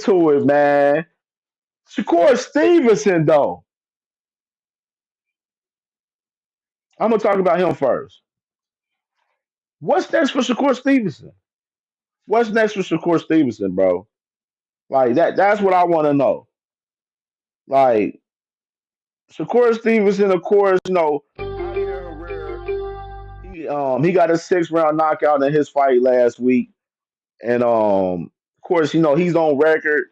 to it, man. Shakur Stevenson, though. I'm gonna talk about him first. What's next for Shakur Stevenson? What's next for Shakur Stevenson, bro? Like that's what I want to know. Like Shakur Stevenson, of course, Javier Herrera, he got a 6 round knockout in his fight last week. And of course, he's on record,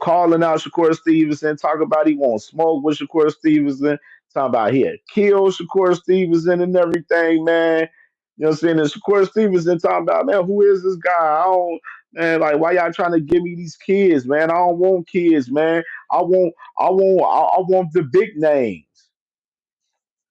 calling out Shakur Stevenson, talking about he won't smoke with Shakur Stevenson, talking about he had killed Shakur Stevenson and everything, man. You know what I'm saying? And Shakur Stevenson talking about, man, who is this guy? I don't, man, like, why y'all trying to give me these kids, man? I don't want kids, man. I want the big names.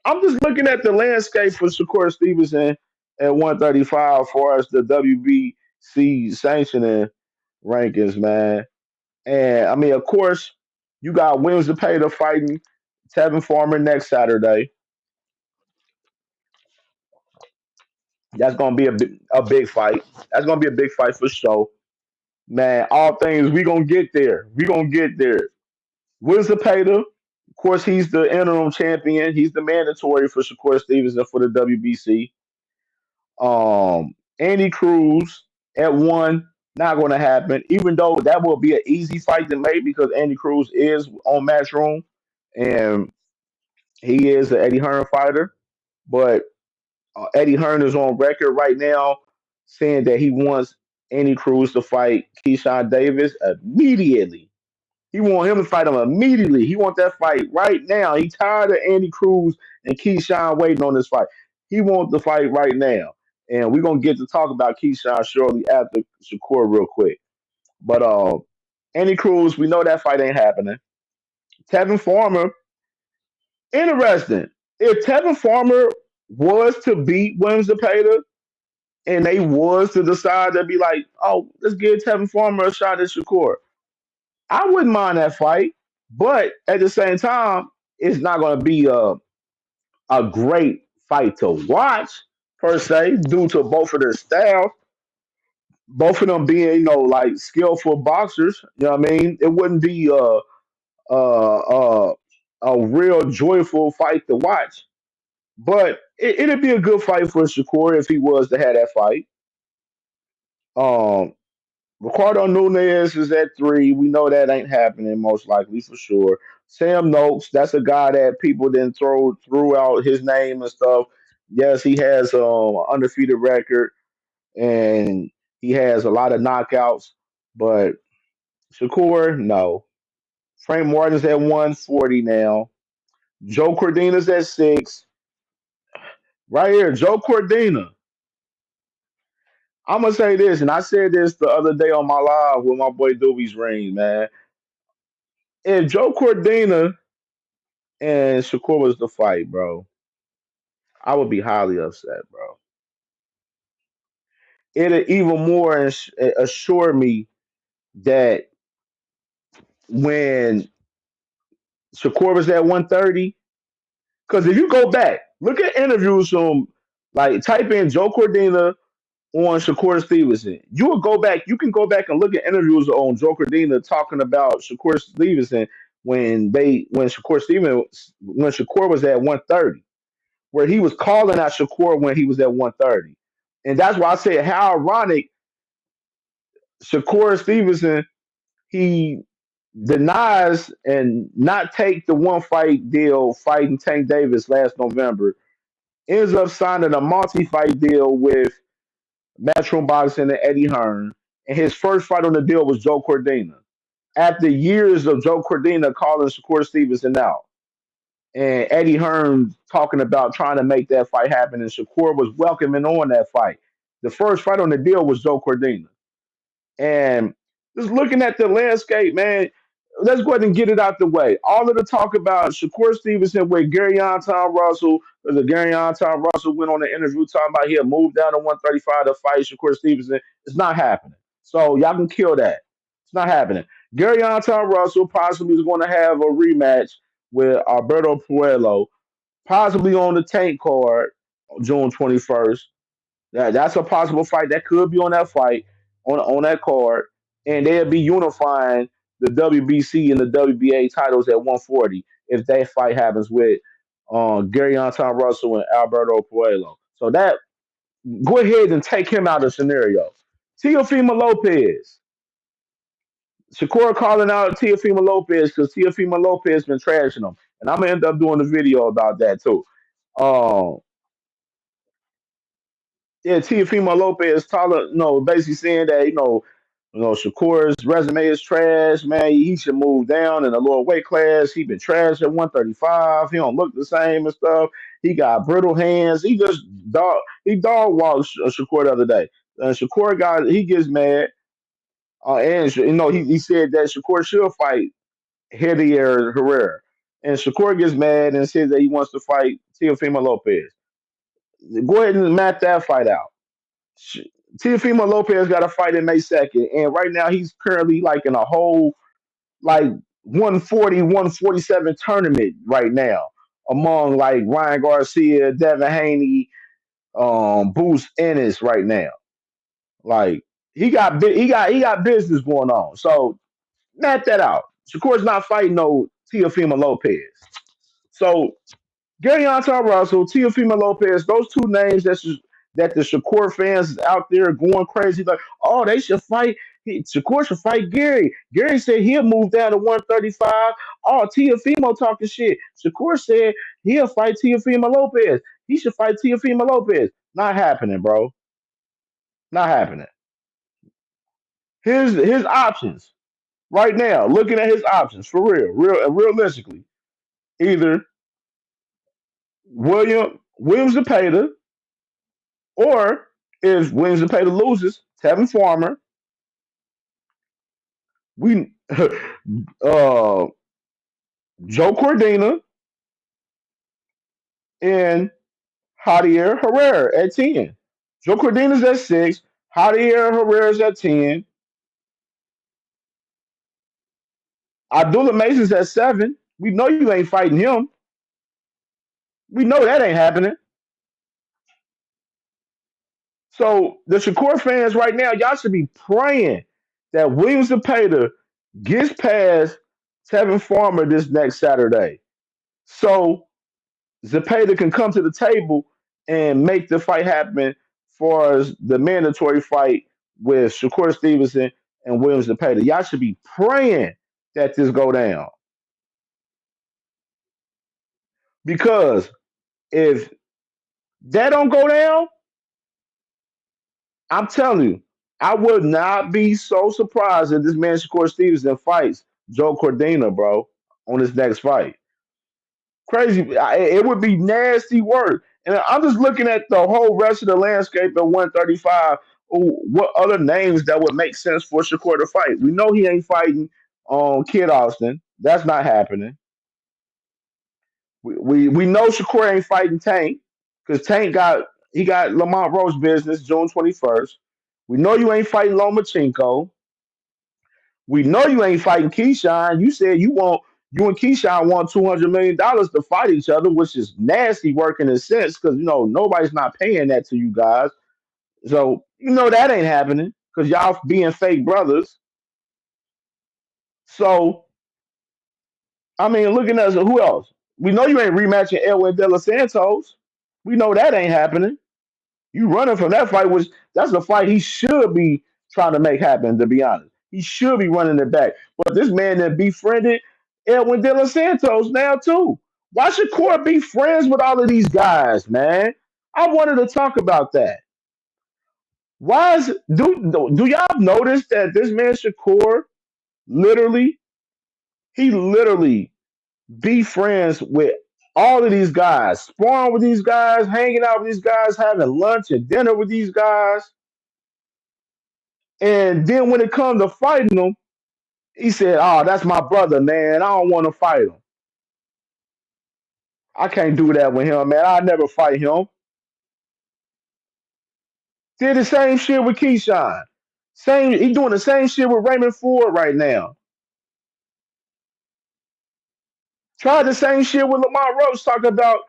I'm just looking at the landscape for Shakur Stevenson at 135 for us, the WBC sanctioning rankings, man. And I mean, of course, you got Williams to pay the fighting Tevin Farmer next Saturday. That's gonna be a big fight. That's gonna be a big fight for sure. Man, all things we gonna get there. We gonna get there. Williams Zepeda, of course, he's the interim champion. He's the mandatory for Shakur Stevenson for the WBC. Andy Cruz at one, not going to happen. Even though that will be an easy fight to make because Andy Cruz is on Matchroom and he is an Eddie Hearn fighter. But Eddie Hearn is on record right now saying that he wants Andy Cruz to fight Keyshawn Davis immediately. He want him to fight him immediately. He want that fight right now. He tired of Andy Cruz and Keyshawn waiting on this fight. He wants the fight right now. And we're gonna get to talk about Keyshawn shortly after Shakur real quick. But Andy Cruz, we know that fight ain't happening. Tevin Farmer, interesting. If Tevin Farmer was to beat Williams Zepeda and they was to decide to be like, oh, let's give Tevin Farmer a shot at Shakur. I wouldn't mind that fight, but at the same time, it's not going to be a great fight to watch per se, due to both of their styles, both of them being like skillful boxers. You know what I mean? It wouldn't be a, a real joyful fight to watch, but it'd be a good fight for Shakur if he was to have that fight. Um, Ricardo Nunez is at three. We know that ain't happening most likely for sure. Sam Noakes, that's a guy that people didn't threw out his name and stuff. Yes, he has undefeated record and he has a lot of knockouts, but Shakur, no. Frank Martin's at 140 now. Joe Cordina's at six. Right here, Joe Cordina. I'm gonna say this, and I said this the other day on my live with my boy Doobie's Ring, man. If Joe Cordina and Shakur was the fight, bro, I would be highly upset, bro. It'll even more assure me that when Shakur was at 130, because if you go back, look at interviews from, like, type in Joe Cordina on Shakur Stevenson. You can go back and look at interviews on Joe Cordina talking about Shakur Stevenson when Shakur was at 130, where he was calling out Shakur when he was at 130. And that's why I say how ironic Shakur Stevenson, he denies and not take the one fight deal fighting Tank Davis last November, ends up signing a multi-fight deal with Matchroom Boxing and Eddie Hearn. And his first fight on the deal was Joe Cordina. After years of Joe Cordina calling Shakur Stevenson out and Eddie Hearn talking about trying to make that fight happen, and Shakur was welcoming on that fight. The first fight on the deal was Joe Cordina. And just looking at the landscape, man, let's go ahead and get it out the way. All of the talk about Shakur Stevenson with Gary Tom Russell, because Gary Tom Russell went on an interview talking about he'll move down to 135 to fight Shakur Stevenson. It's not happening. So y'all can kill that. It's not happening. Gary Tom Russell possibly is going to have a rematch with Alberto Puello, possibly on the Tank card June 21st. That's a possible fight that could be on that fight on that card. and they'll be unifying the WBC and the WBA titles at 140 if that fight happens with Gary Anton Russell and Alberto Puello. So that go ahead and take him out of the scenario. Teofimo Lopez. Shakur calling out Teofimo Lopez because Teofimo Lopez been trashing him. And I'm gonna end up doing a video about that too. Um, yeah, Teofimo Lopez talking, basically saying that Shakur's resume is trash. Man, he should move down in a lower weight class. He been trash at 135. He don't look the same and stuff. He got brittle hands. He dog walked Shakur the other day. Shakur he gets mad. And he said that Shakur should fight Hedier Herrera. And Shakur gets mad and says that he wants to fight Teofimo Lopez. Go ahead and map that fight out. Sh- Teofimo Lopez got a fight in May 2nd, and right now he's currently like in a whole like 140, 147 tournament right now among like Ryan Garcia, Devin Haney, Boost Ennis right now. Like he got business going on. So map that out. Shakur's not fighting no Teofimo Lopez. So Gary Anton Russell, Teofimo Lopez, those two names that the Shakur fans is out there going crazy. Like, oh, they should fight. Shakur should fight Gary. Gary said he'll move down to 135. Oh, Teofimo talking shit. Shakur said he'll fight Teofimo Lopez. He should fight Teofimo Lopez. Not happening, bro. Not happening. His options right now. Looking at his options for realistically, either Williams Zepeda. Or if Williams and Pater loses, Tevin Farmer, we Joe Cordina and Javier Herrera at 10. Joe Cordina's at 6. Javier Herrera's at 10. Abdullah Mason's at 7. We know you ain't fighting him. We know that ain't happening. So the Shakur fans right now, y'all should be praying that Williams and Pater gets past Tevin Farmer this next Saturday. So Zepeda can come to the table and make the fight happen for the mandatory fight with Shakur Stevenson and Williams Zepeda. Y'all should be praying that this go down because if that don't go down, I'm telling you, I would not be so surprised if this man Shakur Stevenson fights Joe Cordina, bro, on his next fight. Crazy. It would be nasty work. And I'm just looking at the whole rest of the landscape at 135. What other names that would make sense for Shakur to fight? We know he ain't fighting Kid Austin. That's not happening. We know Shakur ain't fighting Tank because Tank got Lamont Roach business June 21st. We know you ain't fighting Lomachenko. We know you ain't fighting Keyshawn. You said you and Keyshawn want $200 million to fight each other, which is nasty work in a sense because nobody's not paying that to you guys. So that ain't happening because y'all being fake brothers. So I mean, looking at who else? We know you ain't rematching Edwin De Los Santos. We know that ain't happening. You running from that fight, which that's the fight he should be trying to make happen, to be honest. He should be running it back. But this man that befriended Edwin De Los Santos now too. Why should Core be friends with all of these guys, man? I wanted to talk about that. Why is do y'all notice that this man Shakur literally he literally be friends with all of these guys, sparring with these guys, hanging out with these guys, having lunch and dinner with these guys. And then when it comes to fighting him, he said, "Oh, that's my brother, man. I don't want to fight him. I can't do that with him, man. I never fight him." Did the same shit with Keyshawn. He doing the same shit with Raymond Ford right now. Tried the same shit with Lamont Roach talking about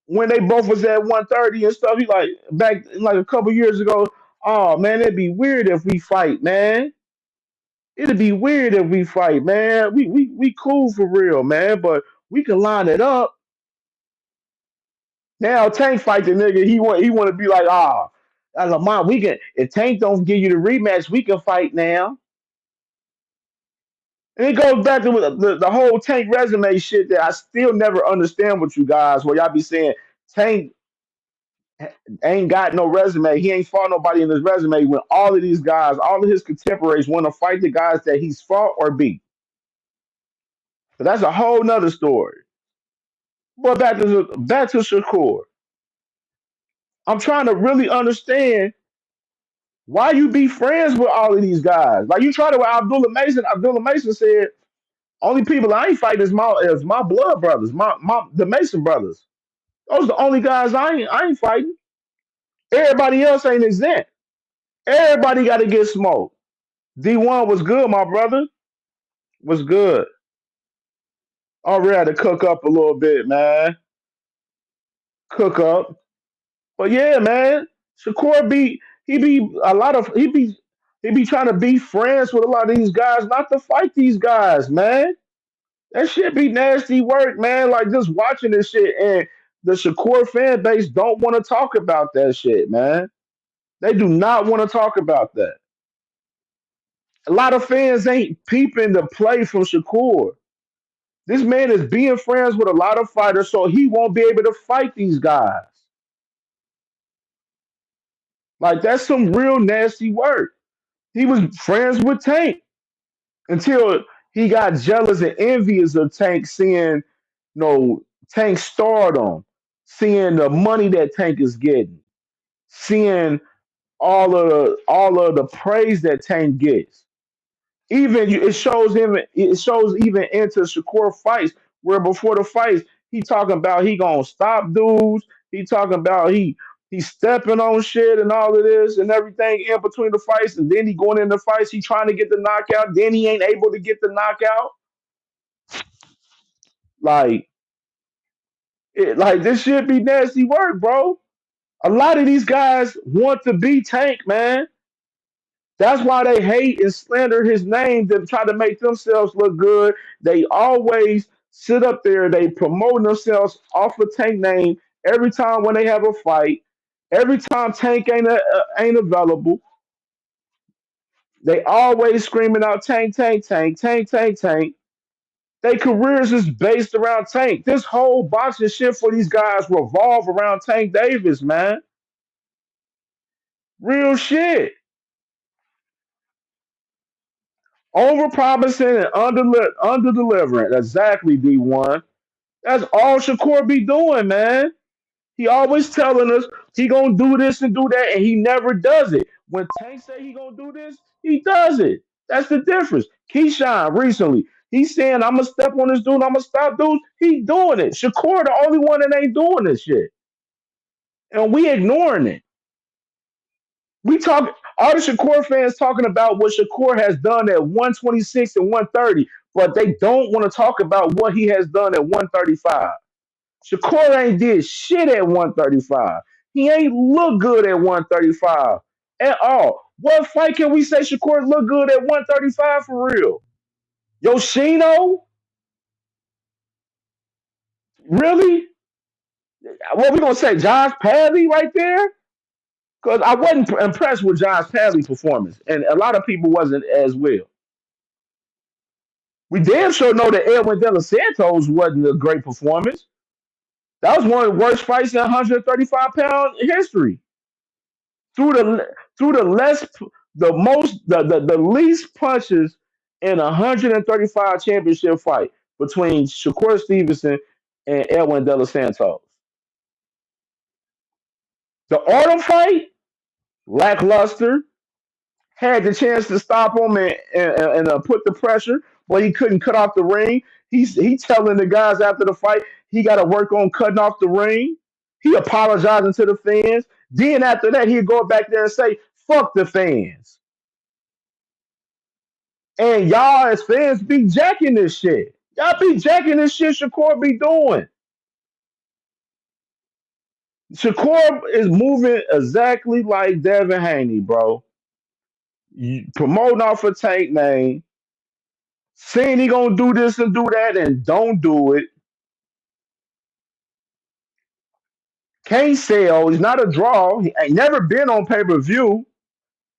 when they both was at 130 and stuff. He like back like a couple years ago. Oh man, it'd be weird if we fight, man. It'd be weird if we fight, man. We cool for real, man. But we can line it up. Now Tank fight the nigga. He want to be like, as a mom, we can. If Tank don't give you the rematch, we can fight now. And it goes back to the whole Tank resume shit that I still never understand with you guys. Where y'all be saying Tank ain't got no resume. He ain't fought nobody in his resume. When all of these guys, all of his contemporaries, want to fight the guys that he's fought or beat. So that's a whole nother story. But back to Shakur. I'm trying to really understand why you be friends with all of these guys. Like you try to with Abdullah Mason. Abdullah Mason said, only people I ain't fighting is my blood brothers, my the Mason brothers. Those are the only guys I ain't fighting. Everybody else ain't exempt. Everybody got to get smoked. D1 was good, my brother. Was good. I'm ready to cook up a little bit, man. Cook up. But yeah, man. Shakur he be trying to be friends with a lot of these guys, not to fight these guys, man. That shit be nasty work, man. Like just watching this shit and the Shakur fan base don't want to talk about that shit, man. They do not want to talk about that. A lot of fans ain't peeping the play from Shakur. This man is being friends with a lot of fighters, so he won't be able to fight these guys. Like that's some real nasty work. He was friends with Tank until he got jealous and envious of Tank, seeing Tank stardom, seeing the money that Tank is getting, seeing all of the praise that Tank gets. It shows even into Shakur fights where before the fights he talking about he gonna stop dudes. He talking about he stepping on shit and all of this and everything in between the fights, and then he going in the fights. He trying to get the knockout. Then he ain't able to get the knockout. Like like this should be nasty work, bro. A lot of these guys want to be Tank, man. That's why they hate and slander his name to try to make themselves look good. They always sit up there, they promote themselves off of Tank name every time when they have a fight. Every time Tank ain't available, they always screaming out Tank, Tank, Tank, Tank, Tank, Tank. Their careers is based around Tank. This whole boxing shit for these guys revolve around Tank Davis, man. Real shit. Over promising and under delivering. Exactly, D1. That's all Shakur be doing, man. He always telling us he gonna do this and do that, and he never does it. When Tank say he gonna do this, he does it. That's the difference. Keyshawn recently, he's saying I'm gonna step on this dude, I'm gonna stop dudes. He doing it. Shakur the only one that ain't doing this shit, and we ignoring it. We talk all the Shakur fans talking about what Shakur has done at 126 and 130, but they don't want to talk about what he has done at 135. Shakur ain't did shit at 135. He ain't look good at 135 at all. What fight can we say Shakur look good at 135 for real? Yoshino? Really? What we gonna say? Josh Padley right there? Because I wasn't impressed with Josh Padley's performance, and a lot of people wasn't as well. We damn sure know that Edwin De Los Santos wasn't a great performance. That was one of the worst fights in 135-pound history. Through the less the most the least punches in a 135 championship fight between Shakur Stevenson and Edwin De Los Santos. The autumn fight, lackluster, had the chance to stop him and put the pressure, but he couldn't cut off the ring. He telling the guys after the fight he got to work on cutting off the ring. He apologizing to the fans. Then after that, he'd go back there and say, "Fuck the fans." And y'all as fans be jacking this shit. Y'all be jacking this shit Shakur be doing. Shakur is moving exactly like Devin Haney, bro. Promoting off a Tank name, saying he gonna do this and do that and don't do it. Can't sell. He's not a draw. He ain't never been on pay per view.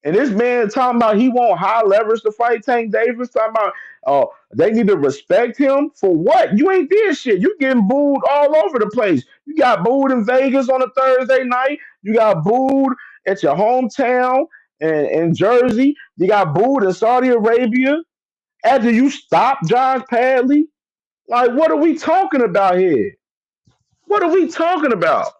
And this man talking about he want high leverage to fight Tank Davis. Talking about they need to respect him for what? You ain't did shit. You getting booed all over the place. You got booed in Vegas on a Thursday night. You got booed at your hometown in Jersey. You got booed in Saudi Arabia after you stopped Josh Padley. Like, what are we talking about here? What are we talking about?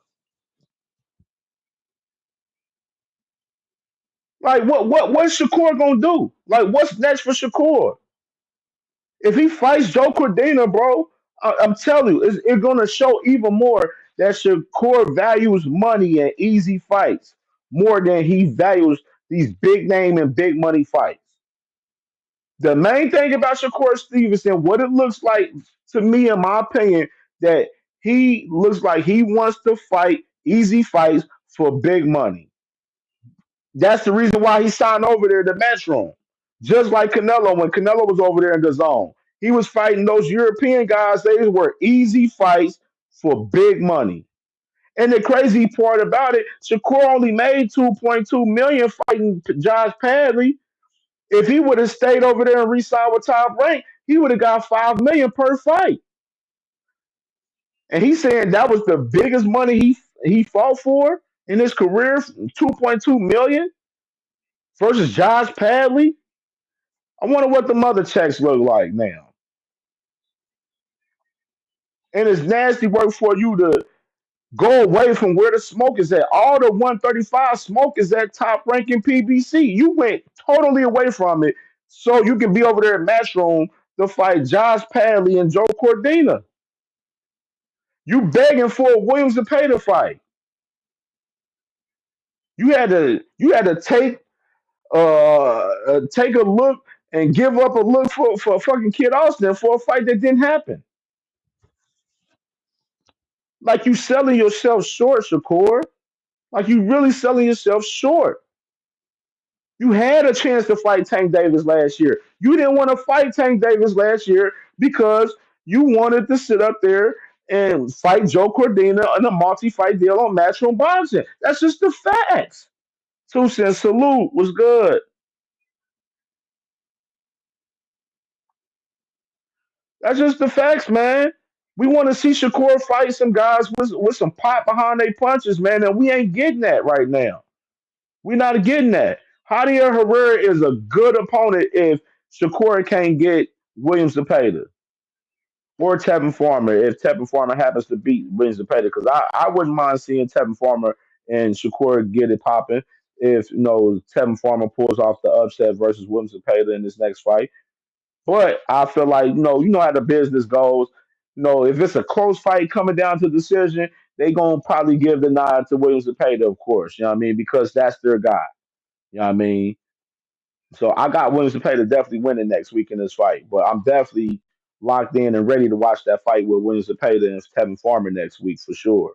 Like, what's Shakur gonna do? Like, what's next for Shakur? If he fights Joe Cordina, bro, I'm telling you, it's going to show even more that Shakur values money and easy fights more than he values these big name and big money fights. The main thing about Shakur Stevenson, what it looks like to me, in my opinion, that he looks like he wants to fight easy fights for big money. That's the reason why he signed over there to Matchroom. Just like Canelo, when Canelo was over there in the zone, he was fighting those European guys. They were easy fights for big money. And the crazy part about it, Shakur only made 2.2 million fighting Josh Padley. If he would have stayed over there and re-signed with Top Rank, he would have got 5 million per fight. And he's saying that was the biggest money he fought for in his career, 2.2 million versus Josh Padley. I wonder what the mother checks look like now. And it's nasty work for you to go away from where the smoke is at. All the 135 smoke is at Top ranking PBC. You went totally away from it so you can be over there at Matchroom to fight Josh Padley and Joe Cordina. You begging for Williams to pay the fight. You had to take a look and give up a look for fucking Kid Austin for a fight that didn't happen. Like you selling yourself short, Shakur. Like you really selling yourself short. You had a chance to fight Tank Davis last year. You didn't want to fight Tank Davis last year because you wanted to sit up there and fight Joe Cordina in a multi-fight deal on Matchroom Boxing. That's just the facts. Two cents salute was good. That's just the facts, man. We want to see Shakur fight some guys with some pop behind their punches, man, and we ain't getting that right now. We're not getting that. Javier Herrera is a good opponent if Shakur can't get Williams to pay the or Tevin Farmer if Tevin Farmer happens to beat Williams to pay the because I wouldn't mind seeing Tevin Farmer and Shakur get it popping if Tevin Farmer pulls off the upset versus Williams to pay in this next fight. But I feel like you know how the business goes. If it's a close fight coming down to decision, they gonna probably give the nod to Williams to pay of course. You know what I mean? Because that's their guy. You know what I mean? So I got Williams to definitely winning next week in this fight. But I'm definitely locked in and ready to watch that fight with Williams to and Tevin Farmer next week for sure.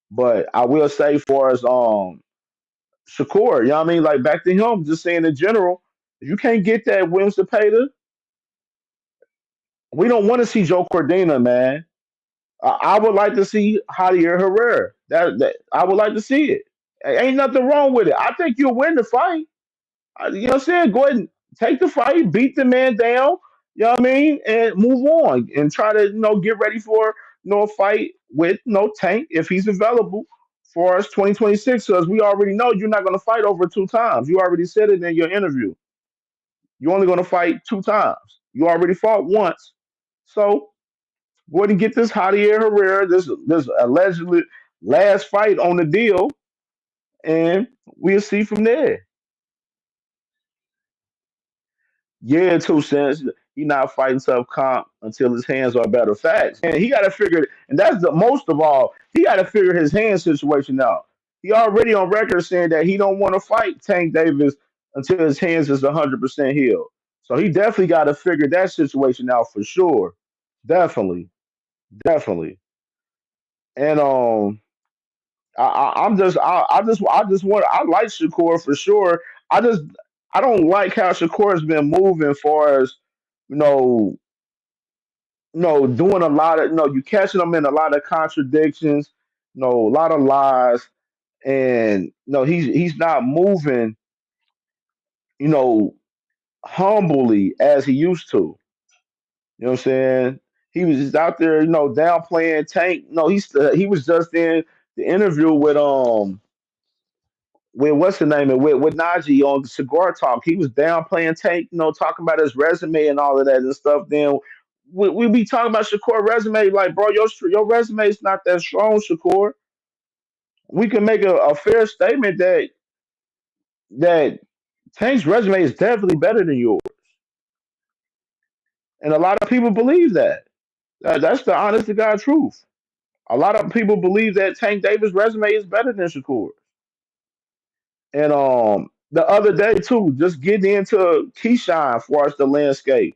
But I will say for us, Shakur, you know what I mean? Like back to him, just saying in general, if you can't get that Williams to we don't want to see Joe Cordina, man. I would like to see Javier Herrera. That I would like to see it. Ain't nothing wrong with it. I think you'll win the fight. You know what I'm saying? Go ahead and take the fight, beat the man down, you know what I mean, and move on and try to, get ready for, a fight with no Tank if he's available for us 2026. Because we already know you're not going to fight over two times. You already said it in your interview. You're only going to fight two times. You already fought once. So go ahead and get this Javier Herrera, this allegedly last fight on the deal, and we'll see from there. Yeah, 2 cents. He not fighting tough comp until his hands are better. Facts. And he got to figure, and that's the most of all. He got to figure his hand situation out. He already on record saying that he don't want to fight Tank Davis until his hands is 100% healed. So he definitely got to figure that situation out for sure. Definitely, definitely. And I just want I like Shakur for sure. I just I don't like how Shakur has been moving for us. you know, doing a lot of, you catching him in a lot of contradictions, a lot of lies, and he's not moving, you know, humbly as he used to. You know what I'm saying? He was just out there, downplaying Tank. No, he was just in the interview with what's the name with Najee on the Cigar Talk. He was downplaying Tank, talking about his resume and all of that and stuff. Then we be talking about Shakur resume, like, bro, your resume is not that strong, Shakur. We can make a fair statement that Tank's resume is definitely better than yours, and a lot of people believe that. That's the honest to God truth. A lot of people believe that Tank Davis' resume is better than Shakur. And the other day too, just getting into Keyshawn as far as the landscape.